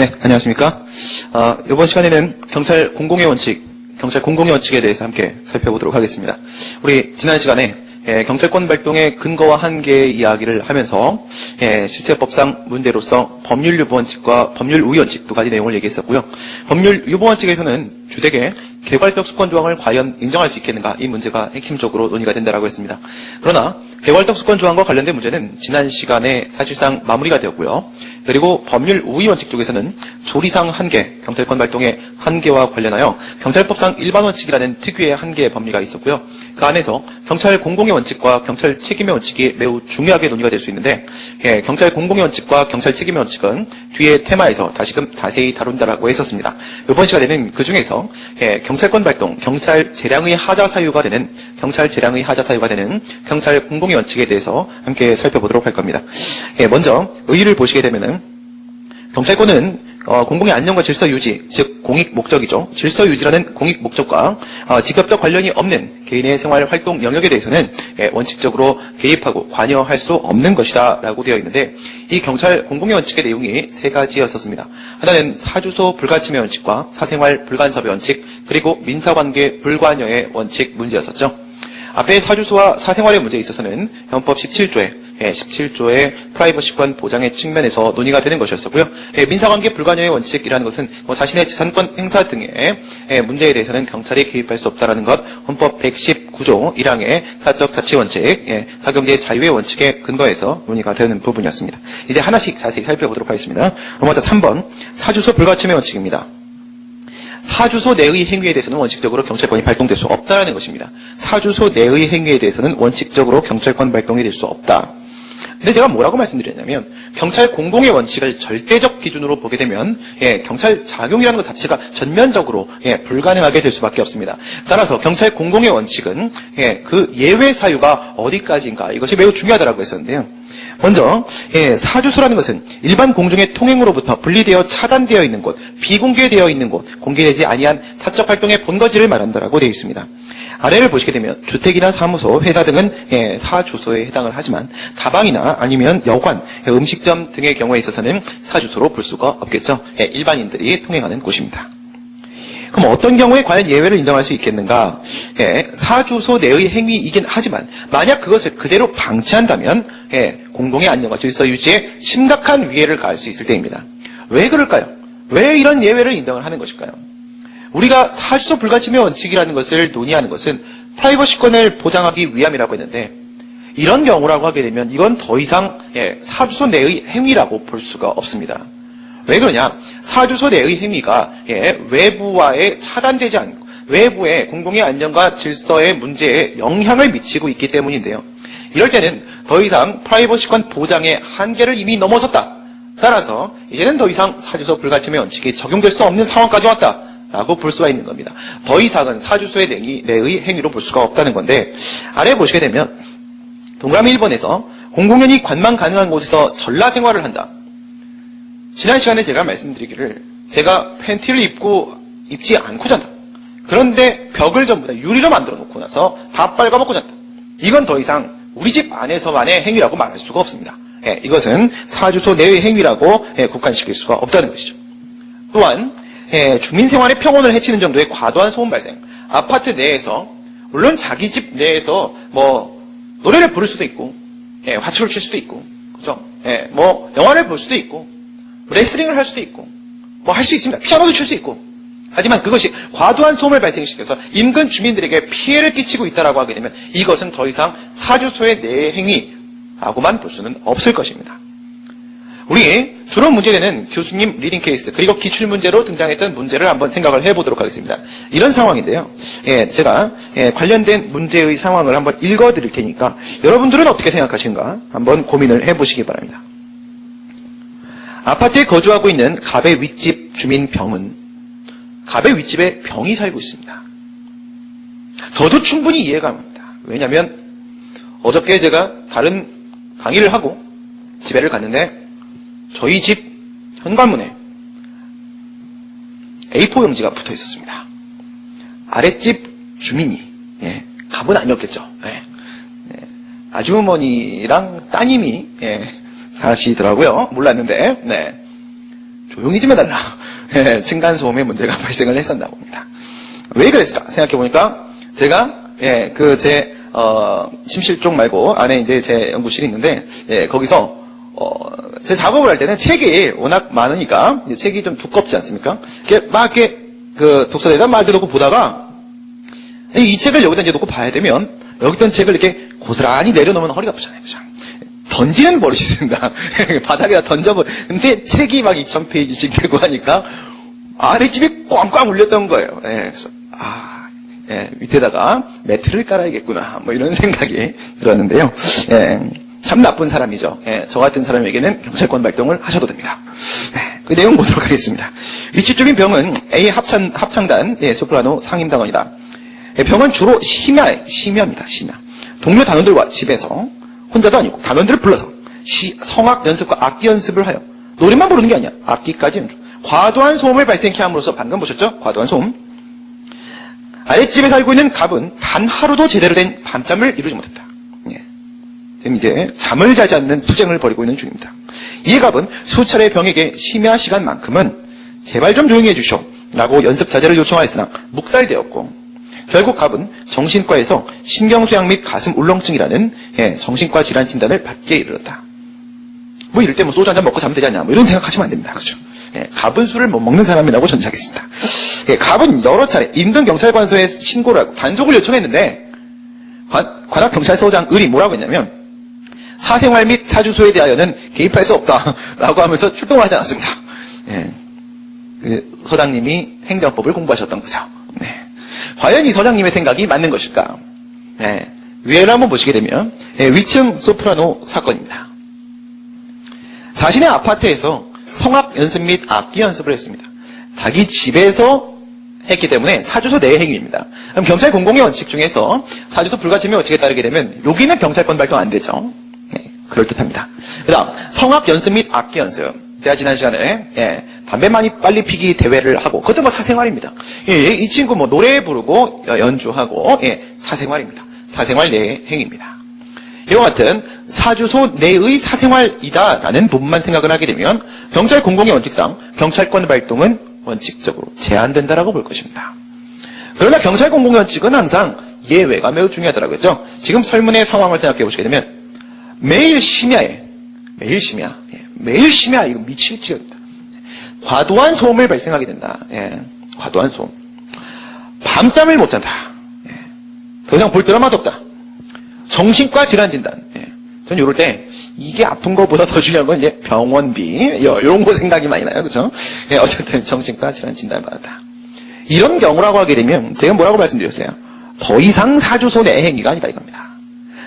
네, 안녕하십니까. 이번 시간에는 경찰 공공의 원칙, 경찰 공공의 원칙에 대해서 함께 살펴보도록 하겠습니다. 우리 지난 시간에 경찰권 발동의 근거와 한계의 이야기를 하면서 실체법상 문제로서 법률 유보 원칙과 법률 우위 원칙 두 가지 내용을 얘기했었고요. 법률 유보 원칙에서는 주되게 개괄적 수권 조항을 과연 인정할 수 있겠는가, 이 문제가 핵심적으로 논의가 된다라고 했습니다. 그러나 개괄적 수권 조항과 관련된 문제는 지난 시간에 사실상 마무리가 되었고요. 그리고 법률 우위 원칙 쪽에서는 조리상 한계, 경찰권 발동의 한계와 관련하여 경찰법상 일반 원칙이라는 특유의 한계의 법리가 있었고요. 그 안에서 경찰 공공의 원칙과 경찰 책임의 원칙이 매우 중요하게 논의가 될 수 있는데, 경찰 공공의 원칙과 경찰 책임의 원칙은 뒤에 테마에서 다시금 자세히 다룬다라고 했었습니다. 이번 시간에는 그 중에서 경찰권 발동, 경찰 재량의 하자 사유가 되는 경찰 공공의 원칙에 대해서 함께 살펴보도록 할 겁니다. 먼저 의의를 보시게 되면은 경찰권은 공공의 안녕과 질서 유지, 즉 공익 목적이죠. 질서 유지라는 공익 목적과 직접적 관련이 없는 개인의 생활 활동 영역에 대해서는 원칙적으로 개입하고 관여할 수 없는 것이다 라고 되어 있는데, 이 경찰 공공의 원칙의 내용이 세 가지였었습니다. 하나는 사주소 불가침의 원칙과 사생활 불간섭의 원칙, 그리고 민사관계 불관여의 원칙 문제였었죠. 앞에 사주소와 사생활의 문제에 있어서는 헌법 17조의 프라이버시권 보장의 측면에서 논의가 되는 것이었었고요. 민사관계 불관여의 원칙이라는 것은 자신의 재산권 행사 등의 문제에 대해서는 경찰이 개입할 수 없다는 것, 헌법 119조 1항의 사적 자치 원칙, 사경제 자유의 원칙에 근거해서 논의가 되는 부분이었습니다. 이제 하나씩 자세히 살펴보도록 하겠습니다. 먼저 3번 사주소 불가침의 원칙입니다. 사주소 내의 행위에 대해서는 원칙적으로 경찰권이 발동될 수 없다는 것입니다. 사주소 내의 행위에 대해서는 원칙적으로 경찰권 발동이 될 수 없다. 근데 제가 뭐라고 말씀드렸냐면, 경찰 공공의 원칙을 절대적 기준으로 보게 되면 경찰 작용이라는 것 자체가 전면적으로 불가능하게 될 수밖에 없습니다. 따라서 경찰 공공의 원칙은 그 예외 사유가 어디까지인가, 이것이 매우 중요하다고 했었는데요. 먼저 사주소라는 것은 일반 공중의 통행으로부터 분리되어 차단되어 있는 곳, 비공개되어 있는 곳, 공개되지 아니한 사적 활동의 본거지를 말한다라고 되어 있습니다. 아래를 보시게 되면 주택이나 사무소, 회사 등은 사주소에 해당을 하지만 다방이나 아니면 여관, 음식점 등의 경우에 있어서는 사주소로 볼 수가 없겠죠. 일반인들이 통행하는 곳입니다. 그럼 어떤 경우에 과연 예외를 인정할 수 있겠는가? 사주소 내의 행위이긴 하지만 만약 그것을 그대로 방치한다면 공공의 안녕과 질서 유지에 심각한 위해를 가할 수 있을 때입니다. 왜 그럴까요? 왜 이런 예외를 인정을 하는 것일까요? 우리가 사주소 불가침의 원칙이라는 것을 논의하는 것은 프라이버시권을 보장하기 위함이라고 했는데, 이런 경우라고 하게 되면 이건 더 이상 사주소 내의 행위라고 볼 수가 없습니다. 왜 그러냐? 사주소 내의 행위가 외부와의 차단되지 않고 외부의 공공의 안녕과 질서의 문제에 영향을 미치고 있기 때문인데요. 이럴 때는 더 이상 프라이버시권 보장의 한계를 이미 넘어섰다. 따라서 이제는 더 이상 사주소 불가침의 원칙이 적용될 수 없는 상황까지 왔다 라고 볼 수가 있는 겁니다. 더 이상은 사주소의 내의 행위로 볼 수가 없다는 건데, 아래 보시게 되면 동그라미 1번에서 공공연히 관망 가능한 곳에서 전라 생활을 한다. 지난 시간에 제가 말씀드리기를, 제가 팬티를 입지 않고 잔다. 그런데 벽을 전부 다 유리로 만들어 놓고 나서 다 빨가먹고 잔다. 이건 더 이상 우리 집 안에서만의 행위라고 말할 수가 없습니다. 이것은 사주소 내의 행위라고 국한시킬 수가 없다는 것이죠. 또한 주민생활의 평온을 해치는 정도의 과도한 소음 발생, 아파트 내에서, 물론 자기 집 내에서 노래를 부를 수도 있고, 화투를 칠 수도 있고, 그죠? 영화를 볼 수도 있고, 레슬링을 할 수도 있고, 할 수 있습니다. 피아노도 칠 수 있고. 하지만 그것이 과도한 소음을 발생시켜서 인근 주민들에게 피해를 끼치고 있다라고 하게 되면 이것은 더 이상 사주소의 내 행위라고만 볼 수는 없을 것입니다. 우리 주로 문제되는 교수님 리딩 케이스, 그리고 기출문제로 등장했던 문제를 한번 생각을 해보도록 하겠습니다. 이런 상황인데요. 제가 관련된 문제의 상황을 한번 읽어드릴 테니까 여러분들은 어떻게 생각하시는가 한번 고민을 해보시기 바랍니다. 아파트에 거주하고 있는 갑의 윗집 주민 병은 갑의 윗집에 병이 살고 있습니다. 저도 충분히 이해가 갑니다. 왜냐하면 어저께 제가 다른 강의를 하고 집에를 갔는데 저희 집 현관문에 A4 용지가 붙어 있었습니다. 아랫집 주민이, 갑은 아니었겠죠. 아주머니랑 따님이 사시더라고요. 몰랐는데, 조용히 좀 해달라. 예, 층간소음의 문제가 발생을 했었나 봅니다. 왜 그랬을까? 생각해보니까 제가 침실 쪽 말고 안에 이제 제 연구실이 있는데 거기서 제 작업을 할 때는 책이 워낙 많으니까 책이 좀 두껍지 않습니까? 이렇게 그 독서대에다 막 이렇게 놓고 보다가 이 책을 여기다 이제 놓고 봐야 되면 여기 있던 책을 이렇게 고스란히 내려놓으면 허리가 아프잖아요. 그죠? 던지는 버릇이 있습니다. 바닥에다 던져버려. 근데 책이 막 2000페이지씩 되고 하니까 아랫집이 꽝꽝 울렸던 거예요. 그래서 밑에다가 매트를 깔아야겠구나. 뭐 이런 생각이 들었는데요. 참 나쁜 사람이죠. 저 같은 사람에게는 경찰권 발동을 하셔도 됩니다. 그 내용 보도록 하겠습니다. 위치적인 병은 A 합창단 소프라노 상임당원이다. 병은 주로 심야입니다. 심야. 동료 단원들과 집에서 혼자도 아니고 단원들을 불러서 성악 연습과 악기 연습을 하여 노래만 부르는 게 아니야. 악기까지 연주. 과도한 소음을 발생케 함으로써 방금 보셨죠? 과도한 소음. 아랫집에 살고 있는 갑은 단 하루도 제대로 된 밤잠을 이루지 못했다. 지금 이제 잠을 자지 않는 투쟁을 벌이고 있는 중입니다. 이에 갑은 수차례 병에게 심야 시간만큼은 제발 좀 조용히 해주시오 라고 연습 자제를 요청하였으나 묵살되었고 결국 갑은 정신과에서 신경쇠약 및 가슴 울렁증이라는 정신과 질환 진단을 받게 이르렀다. 뭐 이럴 때 뭐 소주 한잔 먹고 자면 되지 않냐 뭐 이런 생각하시면 안 됩니다. 그렇죠? 갑은 술을 못 먹는 사람이라고 전제하겠습니다. 갑은 여러 차례 인근 경찰관서에 신고를 하고 단속을 요청했는데 관악경찰서장 을이 뭐라고 했냐면 사생활 및 사주소에 대하여는 개입할 수 없다라고 하면서 출동하지 않았습니다. 그 서장님이 행정법을 공부하셨던 거죠. 과연 이 서장님의 생각이 맞는 것일까? 위에를 한번 보시게 되면 위층 소프라노 사건입니다. 자신의 아파트에서 성악 연습 및 악기 연습을 했습니다. 자기 집에서 했기 때문에 사주소 내 행위입니다. 그럼 경찰 공공의 원칙 중에서 사주소 불가침의 원칙에 따르게 되면 여기는 경찰권 발동 안 되죠. 그럴듯합니다. 그 다음 성악 연습 및 악기 연습. 제가 지난 시간에 담배 많이 빨리 피기 대회를 하고 그것도 뭐 사생활입니다. 이 친구 뭐 노래 부르고 연주하고 사생활입니다. 사생활 내 행위입니다. 이와 같은 사주소 내의 사생활이다라는 부분만 생각을 하게 되면 경찰 공공의 원칙상 경찰권 발동은 원칙적으로 제한된다라고 볼 것입니다. 그러나 경찰 공공의 원칙은 항상 예외가 매우 중요하더라고요. 지금 설문의 상황을 생각해 보시게 되면 매일 심야에 매일 심야 이거 미칠 지경입니다. 과도한 소음을 발생하게 된다. 과도한 소음. 밤잠을 못 잔다. 더 이상 볼 드라마도 없다. 정신과 질환 진단. 전 이럴 때 이게 아픈 것보다 더 중요한 건 이제 병원비 이런 거 생각이 많이 나요. 그렇죠? 어쨌든 정신과 질환 진단을 받았다. 이런 경우라고 하게 되면 제가 뭐라고 말씀드렸어요? 더 이상 사주소 내 행위가 아니다 이겁니다.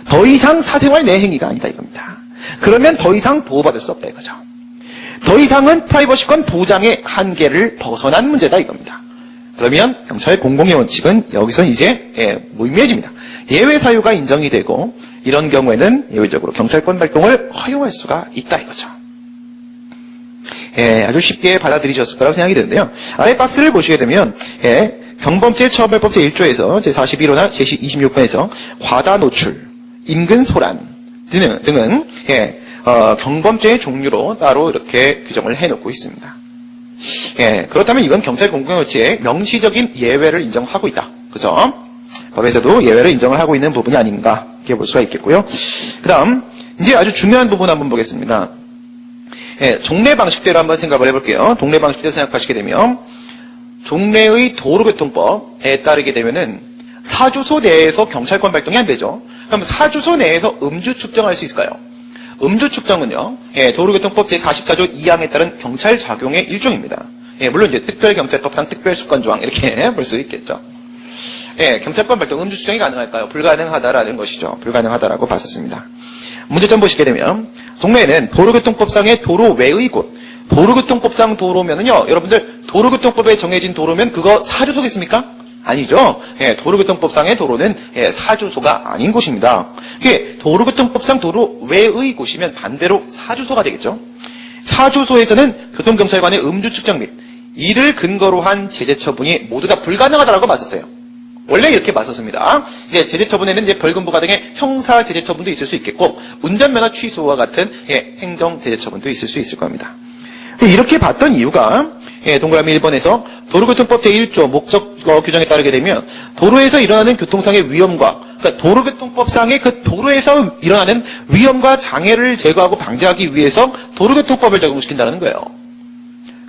더 이상 사생활 내 행위가 아니다 이겁니다. 그러면 더 이상 보호받을 수 없다 이거죠. 더 이상은 프라이버시권 보장의 한계를 벗어난 문제다 이겁니다. 그러면 경찰 공공의 원칙은 여기서 이제 무의미해집니다. 예외 사유가 인정이 되고 이런 경우에는 예외적으로 경찰권 발동을 허용할 수가 있다 이거죠. 아주 쉽게 받아들이셨을 거라고 생각이 드는데요. 아래 박스를 보시게 되면 경범죄 처벌법 제1조에서 제41호나 제26번에서 과다 노출, 인근 소란 등은 경범죄의 종류로 따로 이렇게 규정을 해놓고 있습니다. 그렇다면 이건 경찰 공공의 원칙의 명시적인 예외를 인정하고 있다. 그죠? 법에서도 예외를 인정을 하고 있는 부분이 아닌가 이렇게 볼 수가 있겠고요. 그 다음 이제 아주 중요한 부분 한번 보겠습니다. 종래 방식대로 한번 생각을 해볼게요. 종래 방식대로 생각하시게 되면 종래의 도로교통법에 따르게 되면은 사주소 내에서 경찰권 발동이 안 되죠. 그럼 사주소 내에서 음주 측정할 수 있을까요? 음주 측정은요, 도로교통법 제44조 2항에 따른 경찰 작용의 일종입니다. 물론 이제 특별경찰법상 특별수권조항 이렇게 볼 수 있겠죠. 경찰권 발동 음주 측정이 가능할까요? 불가능하다라는 것이죠. 불가능하다라고 봤었습니다. 문제점 보시게 되면 동네에는 도로교통법상의 도로 외의 곳, 도로교통법상 도로면은요, 여러분들 도로교통법에 정해진 도로면 그거 사주소겠습니까? 아니죠. 도로교통법상의 도로는 사주소가 아닌 곳입니다. 도로교통법상 도로 외의 곳이면 반대로 사주소가 되겠죠. 사주소에서는 교통경찰관의 음주 측정 및 이를 근거로 한 제재 처분이 모두 다 불가능하다라고 봤었어요. 원래 이렇게 봤었습니다. 제재 처분에는 이제 벌금 부과 등의 형사 제재 처분도 있을 수 있겠고 운전면허 취소와 같은 행정 제재 처분도 있을 수 있을 겁니다. 이렇게 봤던 이유가 동그라미 1번에서 도로교통법 제1조 목적 규정에 따르게 되면 도로에서 일어나는 교통상의 위험과 그러니까 도로교통법상의 그 도로에서 일어나는 위험과 장애를 제거하고 방지하기 위해서 도로교통법을 적용시킨다는 거예요.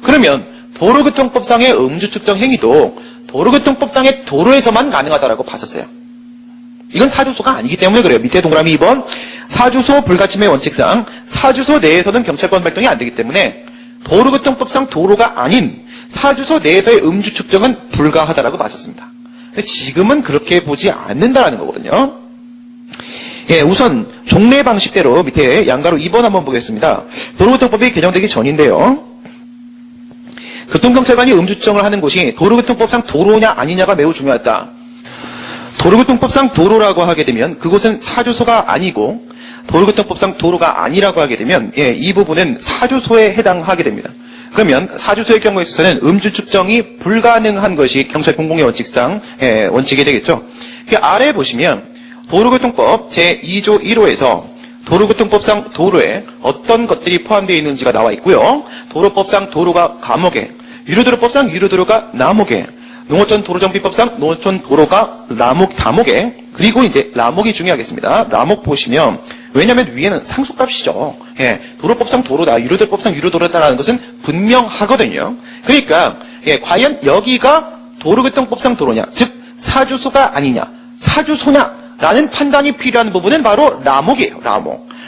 그러면 도로교통법상의 음주 측정 행위도 도로교통법상의 도로에서만 가능하다라고 봤었어요. 이건 사주소가 아니기 때문에 그래요. 밑에 동그라미 2번 사주소 불가침의 원칙상 사주소 내에서는 경찰권 발동이 안 되기 때문에 도로교통법상 도로가 아닌 사주소 내에서의 음주 측정은 불가하다라고 봤었습니다. 근데 지금은 그렇게 보지 않는다라는 거거든요. 우선 종래 방식대로 밑에 양가로 2번 한번 보겠습니다. 도로교통법이 개정되기 전인데요. 교통경찰관이 음주 측정을 하는 곳이 도로교통법상 도로냐 아니냐가 매우 중요하다. 도로교통법상 도로라고 하게 되면 그곳은 사주소가 아니고 도로교통법상 도로가 아니라고 하게 되면 이 부분은 사주소에 해당하게 됩니다. 그러면 사주소의 경우에 있어서는 음주 측정이 불가능한 것이 경찰 공공의 원칙상 원칙이 되겠죠. 그 아래 보시면 도로교통법 제2조 1호에서 도로교통법상 도로에 어떤 것들이 포함되어 있는지가 나와 있고요. 도로법상 도로가 감옥에, 유료도로법상 유료도로가 남옥에, 농어촌 도로정비법상 농어촌 도로가 다목에, 그리고 이제 라목이 중요하겠습니다. 라목 보시면 왜냐하면 위에는 상수값이죠. 도로법상 도로다, 유료도로법상 유료도로다라는 것은 분명하거든요. 그러니까 과연 여기가 도로교통법상 도로냐, 즉 사주소가 아니냐, 사주소냐라는 판단이 필요한 부분은 바로 라목이에요.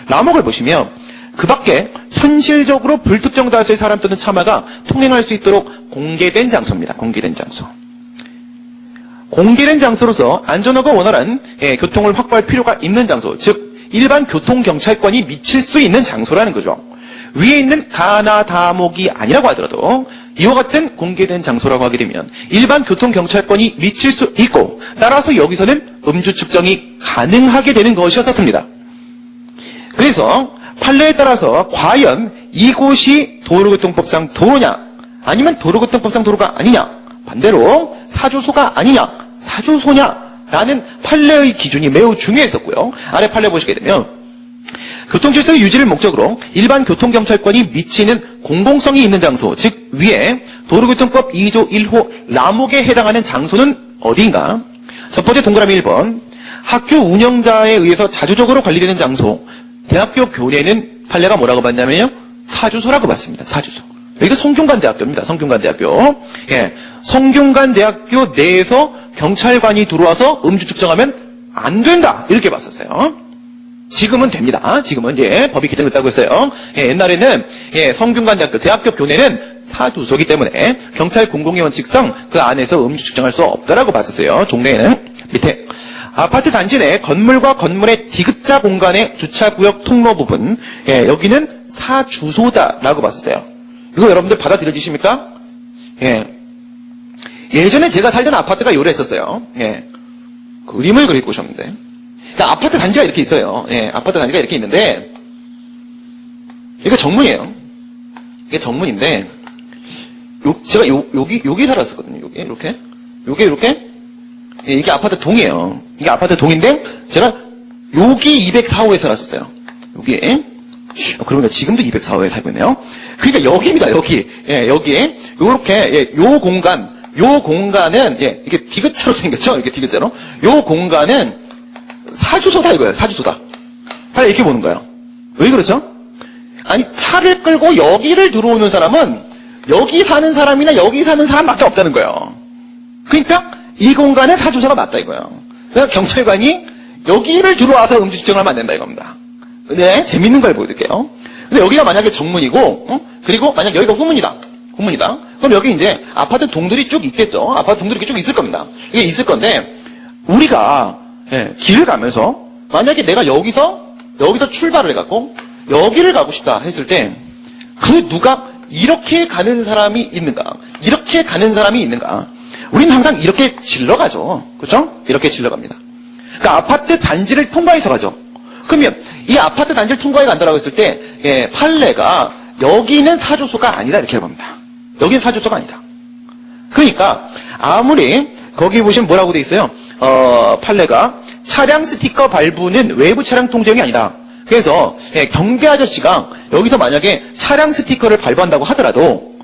라목을 보시면 그 밖에 현실적으로 불특정 다수의 사람 또는 차마가 통행할 수 있도록 공개된 장소입니다. 공개된 장소. 공개된 장소로서 안전하고 원활한 교통을 확보할 필요가 있는 장소, 즉 일반 교통경찰권이 미칠 수 있는 장소라는 거죠. 위에 있는 가나 다목이 아니라고 하더라도 이와 같은 공개된 장소라고 하게 되면 일반 교통경찰권이 미칠 수 있고 따라서 여기서는 음주 측정이 가능하게 되는 것이었습니다. 그래서 판례에 따라서 과연 이곳이 도로교통법상 도로냐 아니면 도로교통법상 도로가 아니냐, 반대로 사주소가 아니냐 사주소냐라는 판례의 기준이 매우 중요했었고요. 아래 판례 보시게 되면 교통질서의 유지를 목적으로 일반 교통경찰권이 미치는 공공성이 있는 장소, 즉 위에 도로교통법 2조 1호 라목에 해당하는 장소는 어디인가? 첫 번째 동그라미 1번 학교 운영자에 의해서 자주적으로 관리되는 장소, 대학교 교내는 판례가 뭐라고 봤냐면요, 사주소라고 봤습니다. 사주소. 여기가 성균관대학교입니다. 성균관대학교. 성균관대학교 내에서 경찰관이 들어와서 음주 측정하면 안 된다, 이렇게 봤었어요. 지금은 됩니다. 지금은 이제 법이 개정됐다고 했어요. 옛날에는 성균관대학교 대학교 교내는 사주소이기 때문에 경찰 공공의 원칙상 그 안에서 음주 측정할 수 없다라고 봤었어요. 종래에는 밑에 아파트 단지 내 건물과 건물의 디귿자 공간의 주차구역 통로 부분, 여기는 사주소다라고 봤었어요. 이거 여러분들 받아들여지십니까? 예전에 제가 살던 아파트가 요랬었어요. 그림을 그리고 오셨는데. 그러니까 아파트 단지가 이렇게 있어요. 아파트 단지가 이렇게 있는데, 이게 정문이에요. 이게 정문인데, 제가 여기 살았었거든요. 여기, 이렇게. 이렇게. 이게 아파트 동이에요. 이게 아파트 동인데, 제가 여기 204호에 살았었어요. 여기에. 그러면 지금도 204호에 살고 있네요. 그러니까 여기입니다, 여기. 여기에. 요렇게, 요 공간은, 이게 디귿자로 생겼죠? 이렇게 디귿자로. 요 공간은 사주소다 이거예요, 사주소다. 빨리 이렇게 보는 거예요. 왜 그렇죠? 아니, 차를 끌고 여기를 들어오는 사람은 여기 사는 사람이나 여기 사는 사람밖에 없다는 거예요. 그러니까 이 공간은 사주소가 맞다 이거예요. 그러니까 경찰관이 여기를 들어와서 음주 측정을 하면 안 된다 이겁니다. 네, 재밌는 걸 보여드릴게요. 근데 여기가 만약에 정문이고, 그리고 만약 여기가 후문이다. 그럼 여기 이제 아파트 동들이 쭉 있겠죠. 아파트 동들이 이렇게 쭉 있을 겁니다. 이게 있을 건데, 우리가 길을 가면서 만약에 내가 여기서 출발을 해갖고 여기를 가고 싶다 했을 때 그 누가 이렇게 가는 사람이 있는가, 이렇게 가는 사람이 있는가, 우리는 항상 이렇게 질러가죠. 그렇죠? 이렇게 질러갑니다. 그러니까 아파트 단지를 통과해서 가죠. 그러면 이 아파트 단지를 통과해 간다고 했을 때 판례가 여기는 사주소가 아니다 이렇게 봅니다. 여기는 사주소가 아니다. 그러니까 아무리 거기 보시면 뭐라고 돼 있어요? 판례가 차량 스티커 발부는 외부 차량 통제용이 아니다. 그래서 경비 아저씨가 여기서 만약에 차량 스티커를 발부한다고 하더라도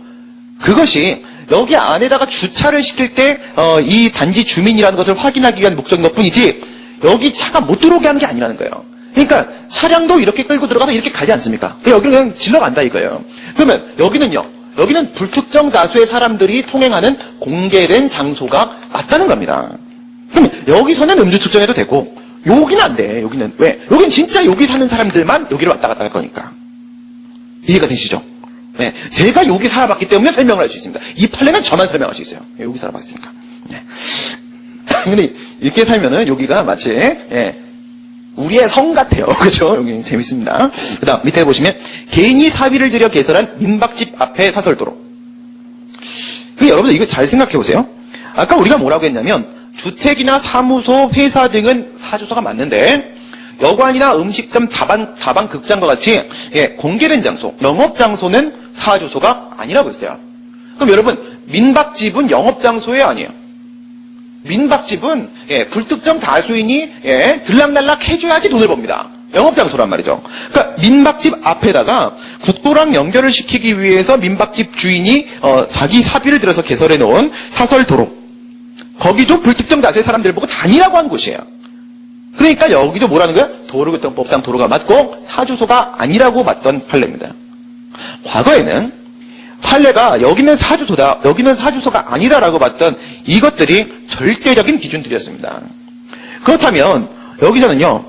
그것이 여기 안에다가 주차를 시킬 때 이 단지 주민이라는 것을 확인하기 위한 목적인 것뿐이지 여기 차가 못 들어오게 하는 게 아니라는 거예요. 그러니까 차량도 이렇게 끌고 들어가서 이렇게 가지 않습니까? 여기를 그냥 질러간다 이거예요. 그러면 여기는요. 여기는 불특정 다수의 사람들이 통행하는 공개된 장소가 맞다는 겁니다. 그러면 여기서는 음주 측정해도 되고 여기는 안 돼. 여기는 왜? 여기는 진짜 여기 사는 사람들만 여기를 왔다 갔다 할 거니까. 이해가 되시죠? 네, 제가 여기 살아봤기 때문에 설명을 할 수 있습니다. 이 판례는 저만 설명할 수 있어요. 여기 살아봤으니까. 네. 근데 이렇게 살면은 여기가 마치 우리의 성 같아요. 그렇죠? 여기 재밌습니다. 그다음 밑에 보시면 개인이 사비를 들여 개설한 민박집 앞에 사설도로. 여러분들 이거 잘 생각해 보세요. 아까 우리가 뭐라고 했냐면 주택이나 사무소, 회사 등은 사주소가 맞는데 여관이나 음식점, 다방, 극장과 같이 공개된 장소, 영업 장소는 사주소가 아니라고 했어요. 그럼 여러분 민박집은 영업 장소에 아니에요. 민박집은 불특정 다수인이 들락날락 해줘야지 돈을 법니다. 영업 장소란 말이죠. 그러니까 민박집 앞에다가 국도랑 연결을 시키기 위해서 민박집 주인이 자기 사비를 들여서 개설해 놓은 사설도로. 거기도 불특정 다수의 사람들을 보고 다니라고 한 곳이에요. 그러니까 여기도 뭐라는 거예요? 도로교통법상 도로가 맞고 사주소가 아니라고 맞던 판례입니다. 과거에는 판례가 여기는 사주소다, 여기는 사주소가 아니다라고 봤던 이것들이 절대적인 기준들이었습니다. 그렇다면 여기서는요,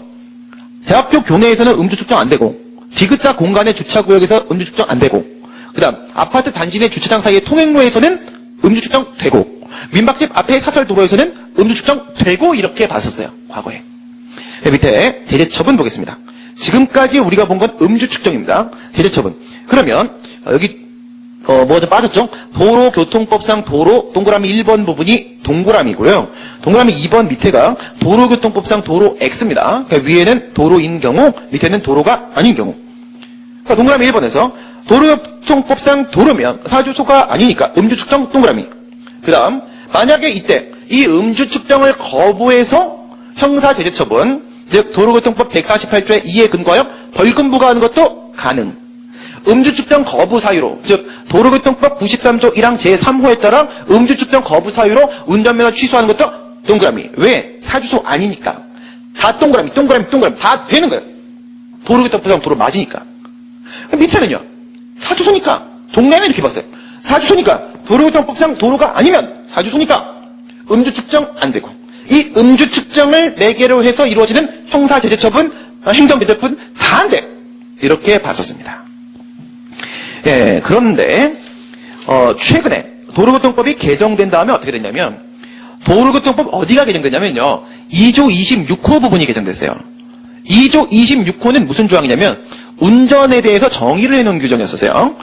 대학교 교내에서는 음주 측정 안 되고, 디귿자 공간의 주차구역에서 음주 측정 안 되고, 그 다음 아파트 단지 내 주차장 사이의 통행로에서는 음주 측정 되고, 민박집 앞에 사설도로에서는 음주 측정 되고 이렇게 봤었어요. 과거에. 밑에 제재처분 보겠습니다. 지금까지 우리가 본 건 음주 측정입니다. 제재처분. 그러면 여기 뭐가 좀 빠졌죠? 도로교통법상 도로 동그라미 1번 부분이 동그라미고요. 동그라미 2번 밑에가 도로교통법상 도로 X입니다. 그러니까 위에는 도로인 경우, 밑에는 도로가 아닌 경우. 그러니까 동그라미 1번에서 도로교통법상 도로면 사주소가 아니니까 음주 측정 동그라미. 그 다음 만약에 이때 이 음주 측정을 거부해서 형사제재처분, 즉 도로교통법 148조의 2에 근거하여 벌금 부과하는 것도 가능. 음주 측정 거부 사유로, 즉 도로교통법 93조 1항 제3호에 따라 음주 측정 거부 사유로 운전면허 취소하는 것도 동그라미. 왜? 사주소 아니니까. 다 동그라미 다 되는 거예요. 도로교통법상 도로 맞으니까. 밑에는요, 사주소니까. 동네는 이렇게 봤어요. 사주소니까 도로교통법상 도로가 아니면 사주소니까 음주 측정 안 되고, 이 음주 측정을 매개로 해서 이루어지는 형사제재처분, 행정제재처분 다 안 돼. 이렇게 봤었습니다. 그런데 최근에 도로교통법이 개정된 다음에 어떻게 됐냐면, 도로교통법 어디가 개정됐냐면요, 2조 26호 부분이 개정됐어요. 2조 26호는 무슨 조항이냐면 운전에 대해서 정의를 해놓은 규정이었어요.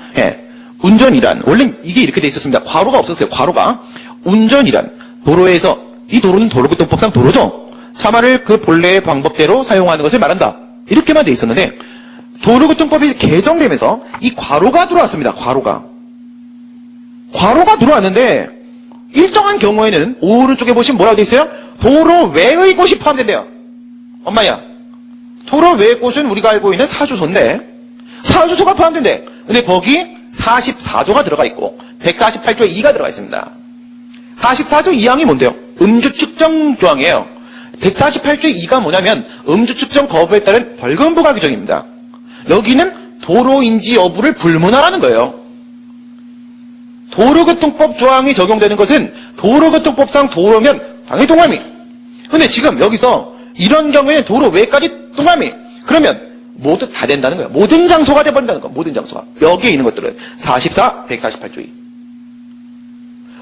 운전이란, 원래 이게 이렇게 돼 있었습니다. 괄호가 없었어요. 괄호가. 운전이란 도로에서, 이 도로는 도로교통법상 도로죠. 차만을 그 본래의 방법대로 사용하는 것을 말한다. 이렇게만 돼 있었는데 도로교통법이 개정되면서 이 괄호가 들어왔습니다. 괄호가 들어왔는데 일정한 경우에는 오른쪽에 보시면 뭐라고 돼 있어요? 도로 외의 곳이 포함된대요. 엄마야, 도로 외의 곳은 우리가 알고 있는 사주소인데 사주소가 포함된대. 근데 거기 44조가 들어가 있고 148조에 2가 들어가 있습니다. 44조 2항이 뭔데요? 음주 측정 조항이에요. 148조의 2가 뭐냐면 음주 측정 거부에 따른 벌금 부과 규정입니다. 여기는 도로인지 여부를 불문하라는 거예요. 도로교통법 조항이 적용되는 것은 도로교통법상 도로면 당연히 동그라미. 근데 지금 여기서 이런 경우에는 도로 외까지 동그라미. 그러면 모두 다 된다는 거예요. 모든 장소가 돼버린다는 거예요. 모든 장소가. 여기에 있는 것들은 44, 148조 2.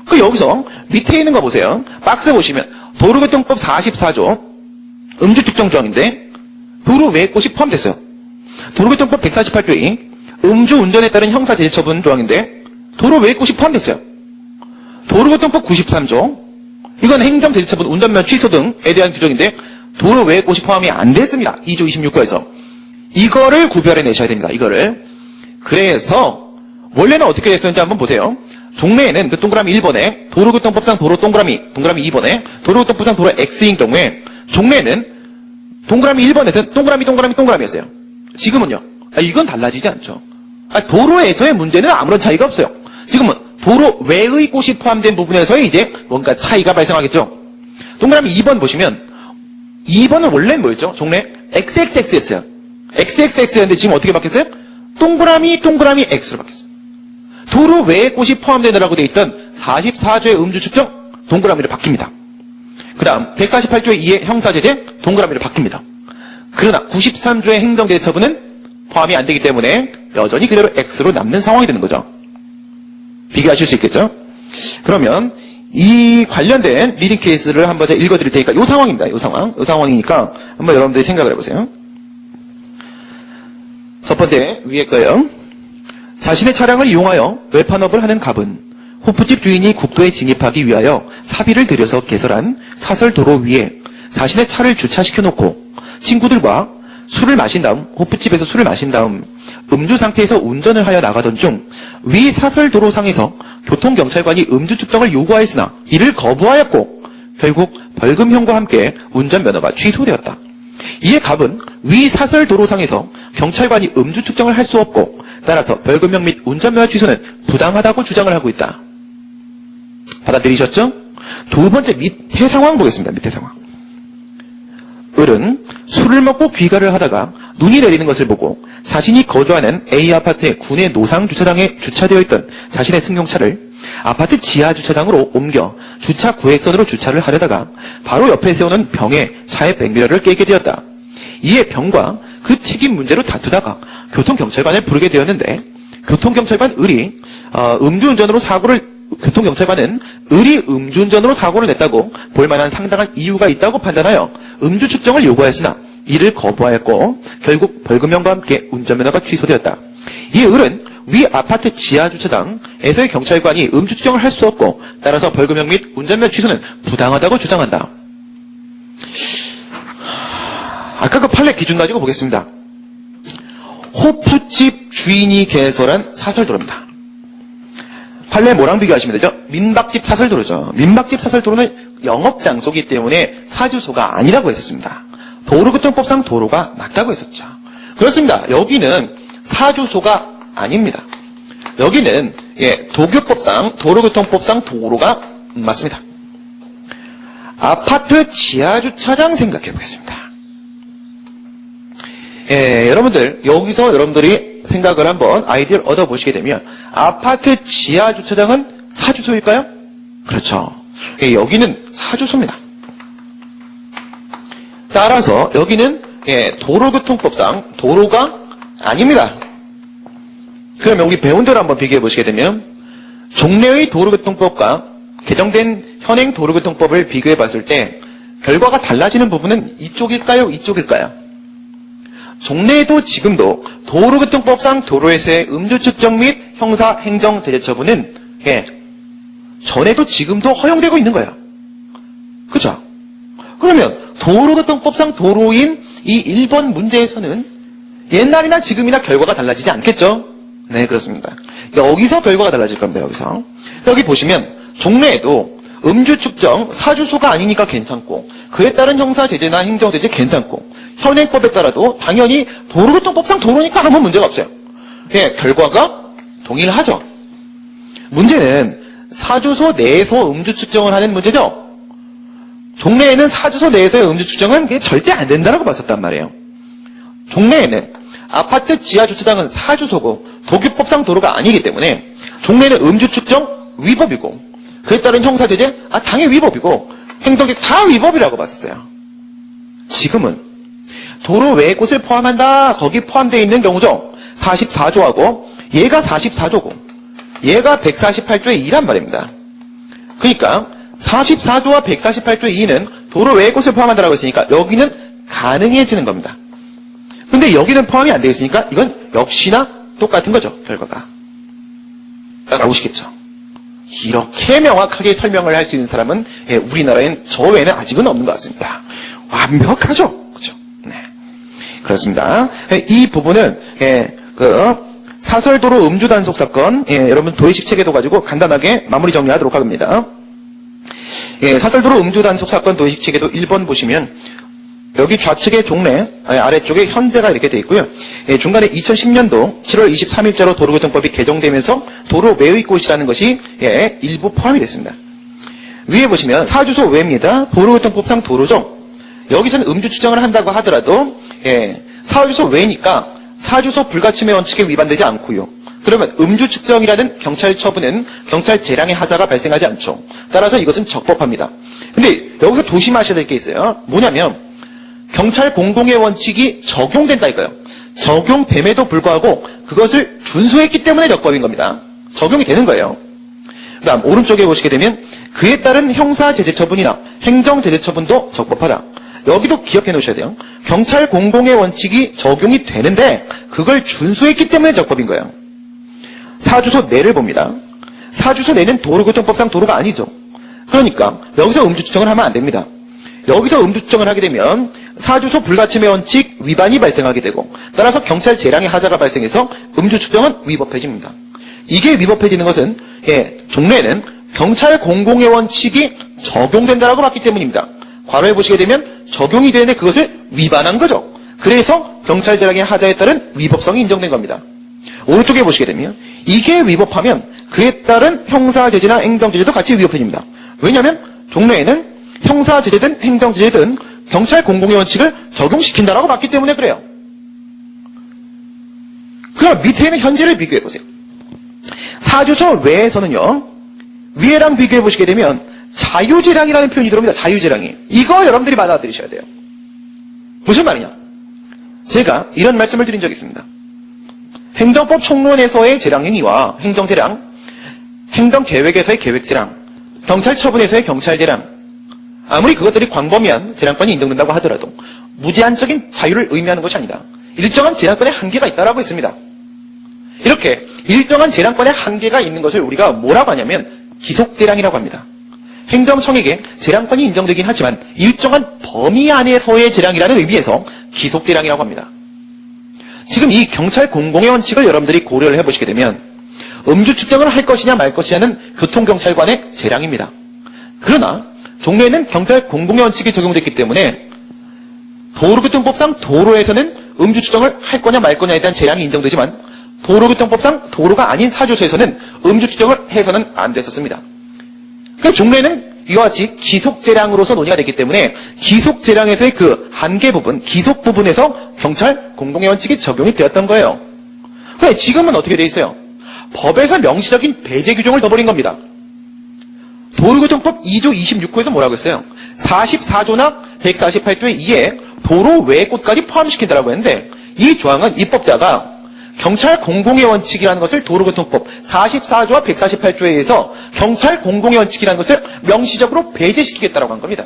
그 여기서 밑에 있는 거 보세요. 박스 보시면 도로교통법 44조 음주 측정 조항인데 도로 외의 곳이 포함됐어요. 도로교통법 148조 2 음주 운전에 따른 형사제재처분 조항인데 도로 외의 곳이 포함됐어요. 도로교통법 93조 이건 행정제재처분, 운전면허 취소 등에 대한 규정인데 도로 외의 곳이 포함이 안 됐습니다. 2조 26호에서. 이거를 구별해 내셔야 됩니다. 이거를. 그래서 원래는 어떻게 됐었는지 한번 보세요. 종래에는 그 동그라미 1번에 도로교통법상 도로 동그라미 2번에 도로교통법상 도로 X인 경우에 종래에는 동그라미 1번에서는 동그라미였어요. 지금은요. 이건 달라지지 않죠. 도로에서의 문제는 아무런 차이가 없어요. 지금은 도로 외의 곳이 포함된 부분에서의 이제 뭔가 차이가 발생하겠죠. 동그라미 2번 보시면 2번은 원래는 뭐였죠? 종래 XXX였어요. XXX였는데 지금 어떻게 바뀌었어요? 동그라미 X로 바뀌었어요. 도로 외의 곳이 포함되느라고 되어 있던 44조의 음주 측정 동그라미로 바뀝니다. 그 다음 148조의 2의 형사제재 동그라미로 바뀝니다. 그러나 93조의 행정제재 처분은 포함이 안 되기 때문에 여전히 그대로 X로 남는 상황이 되는 거죠. 비교하실 수 있겠죠? 그러면 이 관련된 리딩 케이스를 한번 제가 읽어드릴 테니까 이 상황입니다. 이 상황이니까 한번 여러분들이 생각을 해보세요. 첫 번째 위에 거요. 자신의 차량을 이용하여 외판업을 하는 갑은 호프집 주인이 국도에 진입하기 위하여 사비를 들여서 개설한 사설도로 위에 자신의 차를 주차시켜놓고 친구들과 술을 마신 다음 호프집에서 술을 마신 다음 음주 상태에서 운전을 하여 나가던 중 위 사설도로상에서 교통경찰관이 음주 측정을 요구하였으나 이를 거부하였고 결국 벌금형과 함께 운전면허가 취소되었다. 이에 갑은 위 사설도로상에서 경찰관이 음주 측정을 할 수 없고 따라서 벌금형 및 운전면허 취소는 부당하다고 주장을 하고 있다. 받아들이셨죠? 두 번째 밑에 상황 보겠습니다. 밑에 상황. 을은 술을 먹고 귀가를 하다가 눈이 내리는 것을 보고 자신이 거주하는 A 아파트의 군의 노상 주차장에 주차되어 있던 자신의 승용차를 아파트 지하 주차장으로 옮겨 주차 구획선으로 주차를 하려다가 바로 옆에 세우는 병에 차의 백미러를 깨게 되었다. 이에 병과 그 책임 문제로 다투다가 교통경찰관을 부르게 되었는데 교통경찰관은 을이 음주운전으로 사고를 냈다고 볼만한 상당한 이유가 있다고 판단하여 음주 측정을 요구하였으나 이를 거부하였고 결국 벌금형과 함께 운전면허가 취소되었다. 이 을은 위 아파트 지하 주차장에서의 경찰관이 음주 측정을 할 수 없고 따라서 벌금형 및 운전면허 취소는 부당하다고 주장한다. 아까 그 판례 기준 가지고 보겠습니다. 호프집 주인이 개설한 사설도로입니다. 판례 뭐랑 비교하시면 되죠? 민박집 사설도로죠. 민박집 사설도로는 영업장소이기 때문에 사주소가 아니라고 했었습니다. 도로교통법상 도로가 맞다고 했었죠. 그렇습니다. 여기는 사주소가 아닙니다. 여기는 도로교통법상 도로가 맞습니다. 아파트 지하주차장 생각해 보겠습니다. 여러분들 여기서 여러분들이 생각을 한번 아이디어를 얻어보시게 되면 아파트 지하주차장은 사주소일까요? 그렇죠. 여기는 사주소입니다. 따라서 여기는 도로교통법상 도로가 아닙니다. 그러면 우리 배운 대로 한번 비교해 보시게 되면 종래의 도로교통법과 개정된 현행 도로교통법을 비교해 봤을 때 결과가 달라지는 부분은 이쪽일까요? 이쪽일까요? 종래에도 지금도 도로교통법상 도로에서의 음주 측정 및 형사 행정 제재 처분은 전에도 지금도 허용되고 있는 거예요. 그죠? 그러면 도로교통법상 도로인 이 1번 문제에서는 옛날이나 지금이나 결과가 달라지지 않겠죠? 네, 그렇습니다. 여기서 결과가 달라질 겁니다. 여기 보시면 종래에도 음주 측정 사주소가 아니니까 괜찮고 그에 따른 형사 제재나 행정 제재 괜찮고 현행법에 따라도 당연히 도로교통법상 도로니까 아무 문제가 없어요. 결과가 동일하죠. 문제는 사주소 내에서 음주 측정을 하는 문제죠. 종래에는 사주소 내에서의 음주 측정은 절대 안 된다고 봤었단 말이에요. 종래에는 아파트 지하 주차장은 사주소고 도교법상 도로가 아니기 때문에 종래에는 음주 측정 위법이고 그에 따른 형사 제재 당연히 위법이고 행정제재 다 위법이라고 봤었어요. 지금은 도로 외의 곳을 포함한다. 거기 포함되어 있는 경우죠. 44조하고 얘가 44조고 얘가 148조의 2란 말입니다. 그러니까 44조와 148조의 2는 도로 외의 곳을 포함한다라고 했으니까 여기는 가능해지는 겁니다. 근데 여기는 포함이 안 되어 있으니까 이건 역시나 똑같은 거죠. 결과가. 나오시겠죠. 이렇게 명확하게 설명을 할 수 있는 사람은 우리나라엔 저 외에는 아직은 없는 것 같습니다. 완벽하죠. 그렇죠? 네. 그렇습니다. 이 부분은 사설도로 음주 단속 사건 여러분 도의식 체계도 가지고 간단하게 마무리 정리하도록 하겠습니다. 사설도로 음주 단속 사건 도의식 체계도 1번 보시면 여기 좌측에 종래, 아래쪽에 현재가 이렇게 돼 있고요. 예, 중간에 2010년도 7월 23일자로 도로교통법이 개정되면서 도로 외의 곳이라는 것이 예, 일부 포함이 됐습니다. 위에 보시면 사주소 외입니다. 도로교통법상 도로죠. 여기서는 음주 추정을 한다고 하더라도 예, 사주소 외니까 사주소 불가침의 원칙에 위반되지 않고요. 그러면 음주 측정이라는 경찰 처분은 경찰 재량의 하자가 발생하지 않죠. 따라서 이것은 적법합니다. 근데 여기서 조심하셔야 될 게 있어요. 뭐냐면 경찰 공공의 원칙이 적용된다니까요. 적용됨에도 불구하고 그것을 준수했기 때문에 적법인 겁니다. 적용이 되는 거예요. 그 다음 오른쪽에 보시게 되면 그에 따른 형사제재처분이나 행정제재처분도 적법하다. 여기도 기억해 놓으셔야 돼요. 경찰 공공의 원칙이 적용이 되는데 그걸 준수했기 때문에 적법인 거예요. 사주소 내를 봅니다. 사주소 내는 도로교통법상 도로가 아니죠. 그러니까 여기서 음주 추정을 하면 안 됩니다. 여기서 음주 추정을 하게 되면 사주소 불가침의 원칙 위반이 발생하게 되고 따라서 경찰 재량의 하자가 발생해서 음주 추정은 위법해집니다. 이게 위법해지는 것은 예, 종래에는 경찰 공공의 원칙이 적용된다라고 봤기 때문입니다. 괄호에 보시게 되면 적용이 되는데 그것을 위반한 거죠. 그래서 경찰 재량의 하자에 따른 위법성이 인정된 겁니다. 오른쪽에 보시게 되면 이게 위법하면 그에 따른 형사제재나 행정제재도 같이 위법해집니다. 왜냐하면 종래에는 형사제재든 행정제재든 경찰 공공의 원칙을 적용시킨다라고 봤기 때문에 그래요. 그럼 밑에 있는 현재를 비교해보세요. 사주소 외에서는요. 위에랑 비교해보시게 되면 자유재량이라는 표현이 들어옵니다. 자유재량이. 이거 여러분들이 받아들이셔야 돼요. 무슨 말이냐? 제가 이런 말씀을 드린 적이 있습니다. 행정법 총론에서의 재량행위와 행정재량, 행정계획에서의 계획재량, 경찰처분에서의 경찰재량, 아무리 그것들이 광범위한 재량권이 인정된다고 하더라도 무제한적인 자유를 의미하는 것이 아니다. 일정한 재량권의 한계가 있다라고 했습니다. 이렇게 일정한 재량권의 한계가 있는 것을 우리가 뭐라고 하냐면 기속재량이라고 합니다. 행정청에게 재량권이 인정되긴 하지만 일정한 범위 안에서의 재량이라는 의미에서 기속재량이라고 합니다. 지금 이 경찰 공공의 원칙을 여러분들이 고려를 해보시게 되면 음주 측정을 할 것이냐 말 것이냐는 교통경찰관의 재량입니다. 그러나 종래에는 경찰 공공의 원칙이 적용됐기 때문에 도로교통법상 도로에서는 음주 추정을 할 거냐 말 거냐에 대한 재량이 인정되지만 도로교통법상 도로가 아닌 사주소에서는 음주 추정을 해서는 안 됐었습니다. 그래서 종래에는 이와 같이 기속재량으로서 논의가 됐기 때문에 기속재량에서의 그 한계 부분, 기속 부분에서 경찰 공공의 원칙이 적용이 되었던 거예요. 그런데 지금은 어떻게 돼 있어요? 법에서 명시적인 배제 규정을 둬버린 겁니다. 도로교통법 2조 26호에서 뭐라고 했어요? 44조나 148조의 2에 도로 외의 곳까지 포함시킨다라고 했는데 이 조항은 입법자가 경찰 공공의 원칙이라는 것을 도로교통법 44조와 148조에 의해서 경찰 공공의 원칙이라는 것을 명시적으로 배제시키겠다라고 한 겁니다.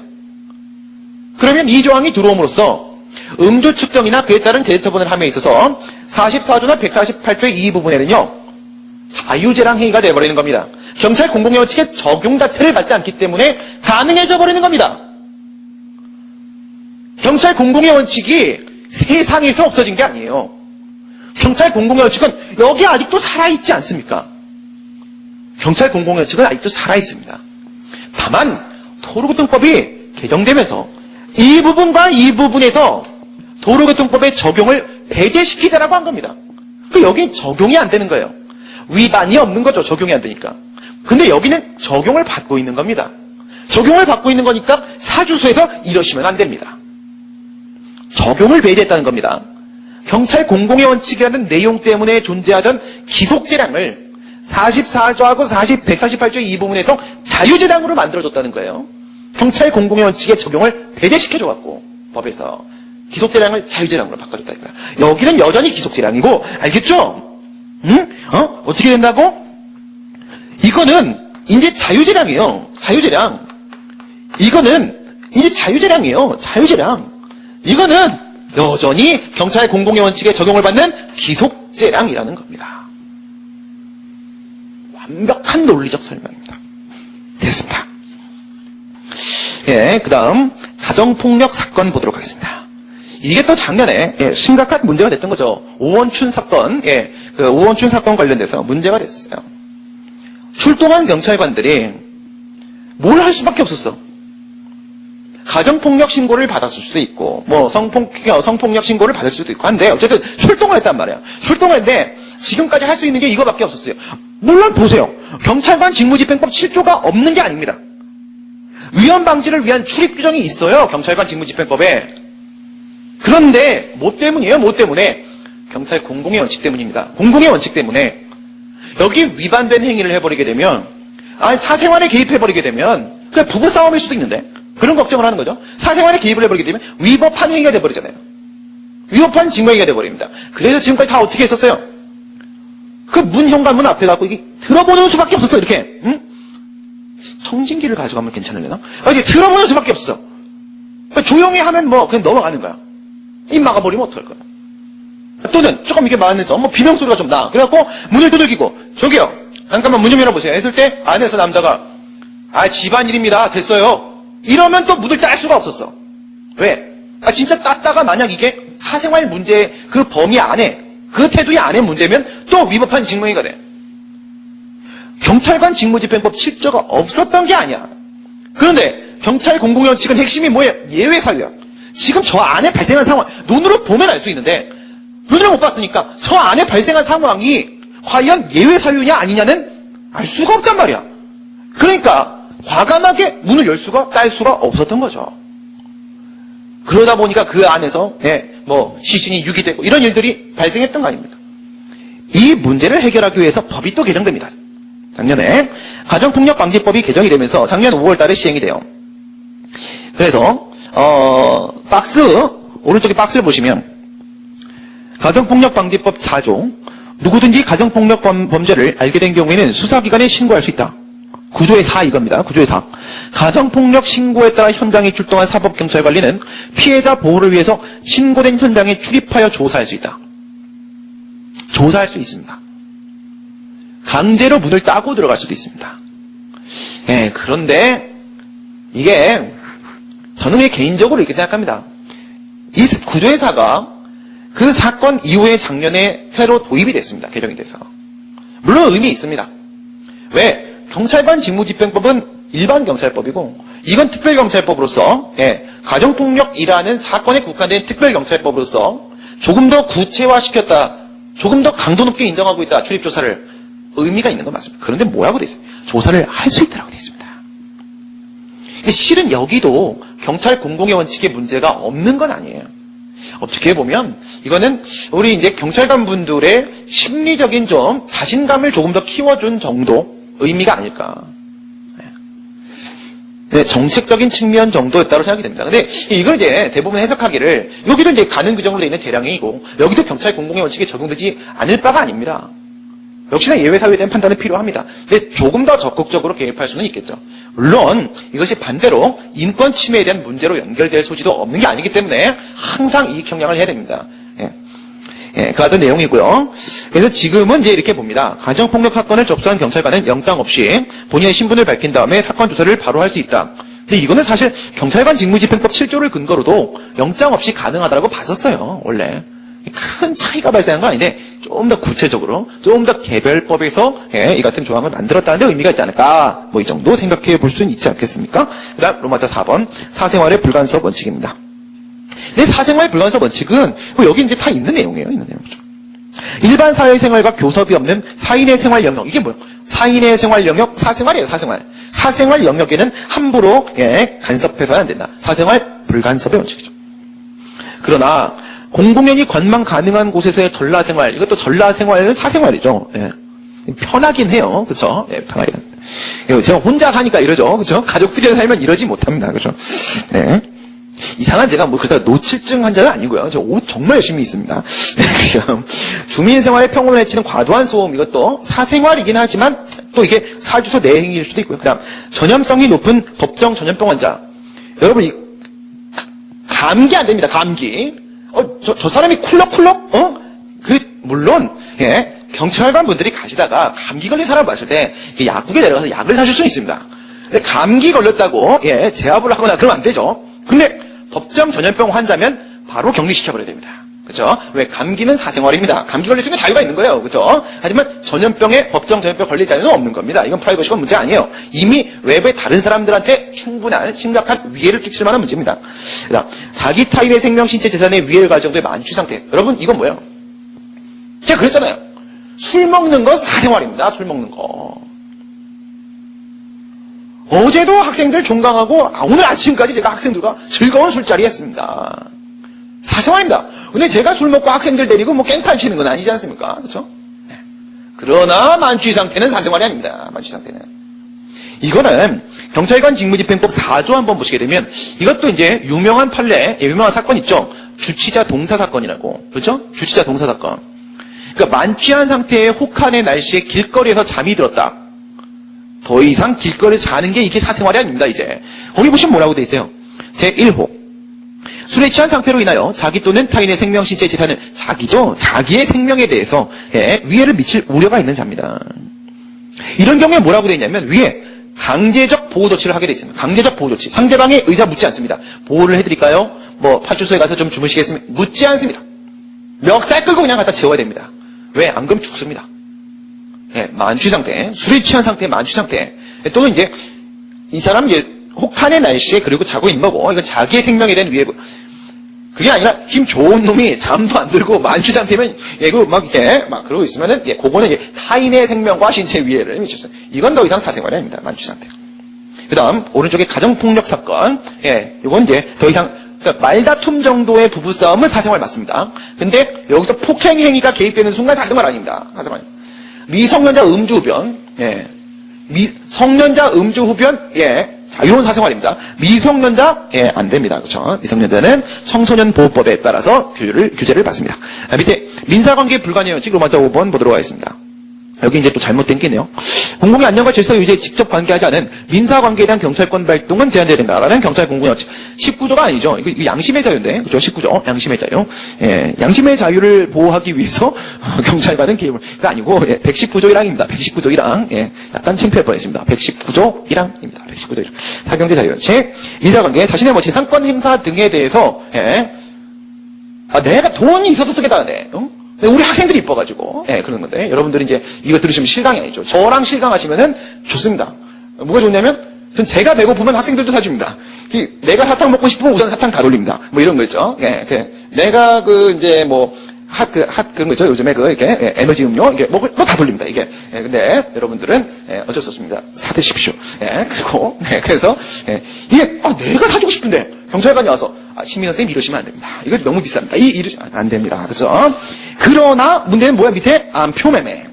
그러면 이 조항이 들어옴으로써 음주 측정이나 그에 따른 제재처분을 함에 있어서 44조나 148조의 이 부분에는요 자유재량 행위가 되어버리는 겁니다. 경찰 공공의 원칙의 적용 자체를 받지 않기 때문에 가능해져 버리는 겁니다. 경찰 공공의 원칙이 세상에서 없어진 게 아니에요. 경찰 공공의 원칙은 여기 아직도 살아있지 않습니까? 경찰 공공의 원칙은 아직도 살아있습니다. 다만 도로교통법이 개정되면서 이 부분과 이 부분에서 도로교통법의 적용을 배제시키자라고 한 겁니다. 여기 적용이 안 되는 거예요. 위반이 없는 거죠. 적용이 안 되니까. 근데 여기는 적용을 받고 있는 겁니다. 적용을 받고 있는 거니까 사주소에서 이러시면 안 됩니다. 적용을 배제했다는 겁니다. 경찰 공공의 원칙이라는 내용 때문에 존재하던 기속재량을 44조하고 148조의 이 부분에서 자유재량으로 만들어줬다는 거예요. 경찰 공공의 원칙의 적용을 배제시켜줘갖고 법에서 기속재량을 자유재량으로 바꿔줬다는 거예요. 여기는 여전히 기속재량이고 알겠죠? 응? 어떻게 된다고? 이거는 이제 자유재량이에요. 자유재량. 이거는 이제 자유재량이에요. 자유재량. 이거는 여전히 경찰 공공의 원칙에 적용을 받는 기속재량이라는 겁니다. 완벽한 논리적 설명입니다. 됐습니다. 예, 그 다음 가정폭력 사건 보도록 하겠습니다. 이게 또 작년에 심각한 문제가 됐던 거죠. 오원춘 사건, 그 오원춘 사건 관련돼서 문제가 됐어요. 출동한 경찰관들이 뭘 할 수밖에 없었어. 가정폭력 신고를 받았을 수도 있고, 성폭력 신고를 받을 수도 있고 한데, 어쨌든 출동을 했단 말이에요. 출동을 했는데, 지금까지 할 수 있는 게 이거밖에 없었어요. 물론 보세요. 경찰관 직무집행법 7조가 없는 게 아닙니다. 위헌 방지를 위한 출입 규정이 있어요. 경찰관 직무집행법에. 그런데 뭐 때문이에요? 뭐 때문에? 경찰 공공의 원칙 때문입니다. 공공의 원칙 때문에 여기 위반된 행위를 해버리게 되면 사생활에 개입해버리게 되면 그냥 부부싸움일 수도 있는데 그런 걱정을 하는 거죠. 사생활에 개입을 해버리게 되면 위법한 행위가 돼버리잖아요. 위법한 직무행위가 돼버립니다. 그래서 지금까지 다 어떻게 했었어요? 그 문 현관문 앞에 가고 이게 들어보는 수밖에 없었어. 이렇게 청진기를 가져가면 괜찮으려나? 이제 들어보는 수밖에 없어. 조용히 하면 그냥 넘어가는 거야. 입 막아버리면 어떡할 거야? 또는 조금 이렇게 말하면서 비명소리가 좀 나. 그래갖고 문을 두들기고 저기요 잠깐만 문 좀 열어보세요 했을 때 안에서 남자가 집안일입니다 됐어요 이러면 또 문을 딸 수가 없었어. 왜? 진짜 땄다가 만약 이게 사생활 문제 그 범위 안에 그 테두리 안에 문제면 또 위법한 직무행위가 돼. 경찰관 직무집행법 7조가 없었던 게 아니야. 그런데 경찰 공공의 원칙은 핵심이 뭐예요? 예외 사유야. 지금 저 안에 발생한 상황 눈으로 보면 알 수 있는데 눈으로 못 봤으니까 저 안에 발생한 상황이 과연 예외 사유냐 아니냐는 알 수가 없단 말이야. 그러니까 과감하게 문을 열 수가 딸 수가 없었던 거죠. 그러다 보니까 그 안에서 시신이 유기되고 이런 일들이 발생했던 거 아닙니까? 이 문제를 해결하기 위해서 법이 또 개정됩니다. 작년에 가정폭력방지법이 개정이 되면서 작년 5월 달에 시행이 돼요. 그래서 오른쪽에 박스를 보시면 가정폭력방지법 4조 누구든지 가정폭력 범죄를 알게 된 경우에는 수사기관에 신고할 수 있다. 9조의 4 이겁니다. 9조의 4. 가정폭력 신고에 따라 현장에 출동한 사법경찰관리는 피해자 보호를 위해서 신고된 현장에 출입하여 조사할 수 있다. 조사할 수 있습니다. 강제로 문을 따고 들어갈 수도 있습니다. 그런데 이게 저는 개인적으로 이렇게 생각합니다. 이 9조의 4가 그 사건 이후에 작년에 새로 도입이 됐습니다. 개정이 돼서. 물론 의미 있습니다. 왜? 경찰관 직무집행법은 일반 경찰법이고 이건 특별경찰법으로서 가정폭력이라는 사건에 국한된 특별경찰법으로서 조금 더 구체화시켰다. 조금 더 강도 높게 인정하고 있다. 출입조사를. 의미가 있는 건 맞습니다. 그런데 뭐라고 돼 있어요? 조사를 할 수 있다고 돼 있습니다. 실은 여기도 경찰 공공의 원칙에 문제가 없는 건 아니에요. 어떻게 보면 이거는 우리 이제 경찰관 분들의 심리적인 좀 자신감을 조금 더 키워준 정도 의미가 아닐까. 정책적인 측면 정도였다고 생각이 됩니다. 근데 이걸 이제 대부분 해석하기를 여기도 이제 가능 규정으로 되어 있는 대량행위고 여기도 경찰 공공의 원칙에 적용되지 않을 바가 아닙니다. 역시나 예외 사유에 대한 판단은 필요합니다. 근데 조금 더 적극적으로 개입할 수는 있겠죠. 물론 이것이 반대로 인권 침해에 대한 문제로 연결될 소지도 없는 게 아니기 때문에 항상 이익 형량을 해야 됩니다. 그 같은 내용이고요. 그래서 지금은 이제 이렇게 봅니다. 가정폭력 사건을 접수한 경찰관은 영장 없이 본인의 신분을 밝힌 다음에 사건 조사를 바로 할 수 있다. 근데 이거는 사실 경찰관 직무집행법 7조를 근거로도 영장 없이 가능하다고 봤었어요. 원래. 큰 차이가 발생한 건 아닌데 좀 더 구체적으로 좀 더 개별법에서 이 같은 조항을 만들었다는 데 의미가 있지 않을까 이 정도 생각해 볼 수는 있지 않겠습니까? 그 다음 로마자 4번 사생활의 불간섭 원칙입니다. 근데 사생활 불간섭 원칙은 여기 이제 다 있는 내용이에요. 있는 내용이죠. 일반 사회생활과 교섭이 없는 사인의 생활 영역. 이게 뭐예요? 사인의 생활 영역 사생활이에요. 사생활. 사생활 영역에는 함부로 간섭해서는 안 된다. 사생활 불간섭의 원칙이죠. 그러나 공공연히 관망 가능한 곳에서의 전라생활, 이것도 전라생활은 사생활이죠. 편하긴 해요. 그쵸? 편하긴. 제가 혼자 사니까 이러죠. 그쵸? 가족들이랑 살면 이러지 못합니다. 그쵸? 이상한 제가 그러다 노출증 환자는 아니고요. 저 옷 정말 열심히 입습니다. 주민생활에 평온을 해치는 과도한 소음, 이것도 사생활이긴 하지만 또 이게 사주소 내 행위일 수도 있고요. 그 다음, 전염성이 높은 법정 전염병 환자. 여러분, 감기 안 됩니다. 감기. 저 사람이 쿨럭쿨럭? 물론, 경찰관 분들이 가시다가 감기 걸린 사람 봤을 때, 약국에 내려가서 약을 사실 수는 있습니다. 근데 감기 걸렸다고, 제압을 하거나 그러면 안 되죠. 근데, 법정 전염병 환자면 바로 격리시켜버려야 됩니다. 그죠? 왜? 감기는 사생활입니다. 감기 걸릴 수 있는 자유가 있는 거예요. 그죠? 하지만 전염병에, 법정 전염병 걸릴 자유는 없는 겁니다. 이건 프라이버시가 문제 아니에요. 이미 외부의 다른 사람들한테 충분한 심각한 위해를 끼칠 만한 문제입니다. 그다음, 자기 타인의 생명, 신체, 재산에 위해를 가할 정도의 만취 상태. 여러분, 이건 뭐예요? 제가 그랬잖아요. 술 먹는 거 사생활입니다. 술 먹는 거. 어제도 학생들 종강하고 오늘 아침까지 제가 학생들과 즐거운 술자리 했습니다. 사생활입니다. 근데 제가 술 먹고 학생들 데리고 뭐 깽판 치는 건 아니지 않습니까? 그렇죠? 네. 그러나 만취 상태는 사생활이 아닙니다. 만취 상태는. 이거는 경찰관 직무집행법 4조 한번 보시게 되면 이것도 이제 유명한 판례, 유명한 사건 있죠. 주치자 동사 사건이라고. 그렇죠? 주치자 동사 사건. 그러니까 만취한 상태의 혹한의 날씨에 길거리에서 잠이 들었다. 더 이상 길거리에서 자는 게 이게 사생활이 아닙니다, 이제. 거기 보시면 뭐라고 돼 있어요? 제1호. 술에 취한 상태로 인하여 자기 또는 타인의 생명, 신체, 재산을 자기의 생명에 대해서 위해를 미칠 우려가 있는 자입니다. 이런 경우에 뭐라고 되어 있냐면 위에 강제적 보호 조치를 하게 되어 있습니다. 강제적 보호 조치. 상대방의 의사 묻지 않습니다. 보호를 해드릴까요? 뭐 파출소에 가서 좀 주무시겠습니까? 묻지 않습니다. 멱살 끌고 그냥 갖다 재워야 됩니다. 왜? 안 그러면 죽습니다. 만취 상태, 술에 취한 상태, 만취 상태. 또는 이제 이 사람 혹한의 날씨에 그리고 자고 있는 거고 이건 자기의 생명에 대한 위해. 그게 아니라 힘 좋은 놈이 잠도 안 들고 만취 상태면 막 이렇게 막 그러고 있으면은 그거는 이제 타인의 생명과 신체 위해를 미쳤어요. 이건 더 이상 사생활이 아닙니다. 만취 상태. 그다음 오른쪽에 가정폭력 사건. 이건 이제 더 이상 그러니까 말다툼 정도의 부부싸움은 사생활 맞습니다. 근데 여기서 폭행 행위가 개입되는 순간 사생활 아닙니다. 사생활 아닙니다. 미성년자 음주 흡연. 성년자 음주 흡연. 자유로운 사생활입니다. 미성년자, 안 됩니다. 그렇죠? 미성년자는 청소년 보호법에 따라서 규제를 받습니다. 밑에 민사관계 불가능의 원칙 로마자 5번 보도록 하겠습니다. 여기 이제 또 잘못된 게 있네요. 공공의 안녕과 질서 유지에 직접 관계하지 않은 민사관계에 대한 경찰권 발동은 제한되어야 된다라는 경찰 공공의 원칙. 19조가 아니죠. 이거 양심의 자유인데, 그죠? 19조. 양심의 자유. 양심의 자유를 보호하기 위해서 경찰관은 개입을. 그거 아니고, 119조 1항입니다. 119조 1항. 약간 창피할 뻔했습니다. 119조 1항입니다. 119조 1항. 사경제 자유원칙. 민사관계, 자신의 뭐 재산권 행사 등에 대해서, 내가 돈이 있어서 쓰겠다는데, 우리 학생들이 이뻐가지고, 그런 건데, 여러분들이 이제 이거 들으시면 실강이 아니죠. 저랑 실강하시면은 좋습니다. 뭐가 좋냐면, 전 제가 배고프면 학생들도 사줍니다. 내가 사탕 먹고 싶으면 우선 사탕 다 돌립니다. 뭐 이런 거 있죠. 내가 이제 그런 거 있죠. 요즘에 이렇게, 에너지 음료, 이게 다 돌립니다. 이게. 근데 여러분들은, 어쩔 수 없습니다. 사드십시오. 그리고, 그래서, 이게, 내가 사주고 싶은데, 경찰관이 와서, 시민 선생님 이러시면 안 됩니다. 이거 너무 비쌉니다. 안 됩니다. 그죠? 그러나, 문제는 뭐야? 밑에, 암표매매.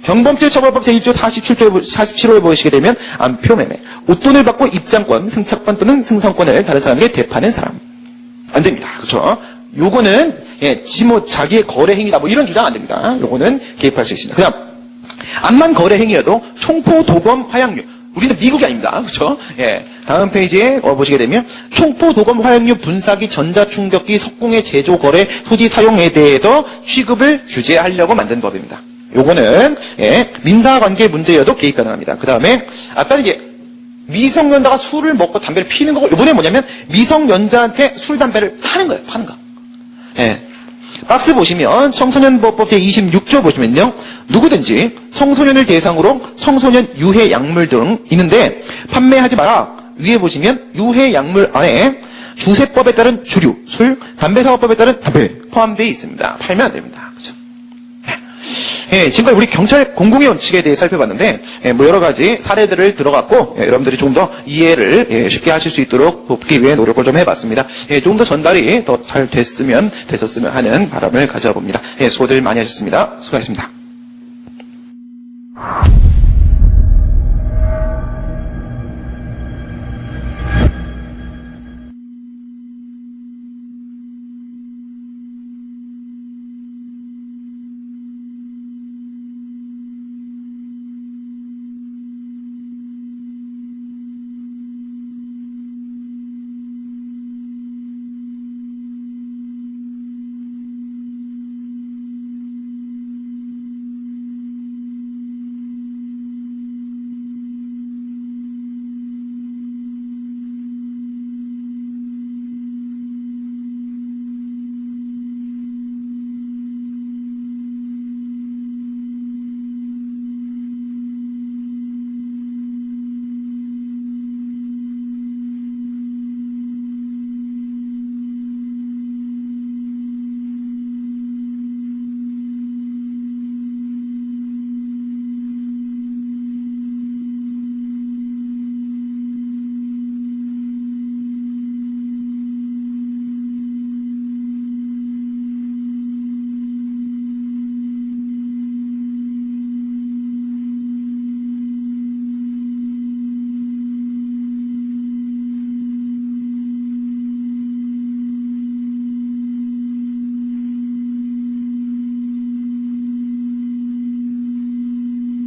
경범죄 처벌법 제1조 47호에 보시게 되면, 암표매매. 웃돈을 받고 입장권, 승차권 또는 승선권을 다른 사람에게 되파는 사람. 안 됩니다. 그죠? 요거는, 자기의 거래 행위다. 뭐 이런 주장 안 됩니다. 요거는 개입할 수 있습니다. 그 다음, 암만 거래 행위여도 총포, 도검, 화약류. 우리는 미국이 아닙니다. 그렇죠? 다음 페이지에 보시게 되면 총포, 도검, 화약류, 분사기, 전자충격기, 석궁의 제조, 거래, 소지 사용에 대해서 취급을 규제하려고 만든 법입니다. 요거는 민사관계 문제여도 개입 가능합니다. 그 다음에 아까 이제 미성년자가 술을 먹고 담배를 피는 거고 이번에 뭐냐면 미성년자한테 술, 담배를 파는 거예요. 파는 거. 박스 보시면 청소년보호법 제26조 보시면요. 누구든지 청소년을 대상으로 청소년 유해 약물 등 있는데 판매하지 마라. 위에 보시면 유해 약물 안에 주세법에 따른 주류, 술, 담배사업법에 따른 담배 포함되어 있습니다. 팔면 안 됩니다. 그렇죠? 지금까지 우리 경찰 공공의 원칙에 대해 살펴봤는데 뭐 여러 가지 사례들을 들어갔고 여러분들이 좀 더 이해를 쉽게 하실 수 있도록 돕기 위해 노력을 좀 해봤습니다. 좀 더 전달이 더 잘 됐었으면 하는 바람을 가져봅니다. 수고들 많이 하셨습니다. 수고하셨습니다.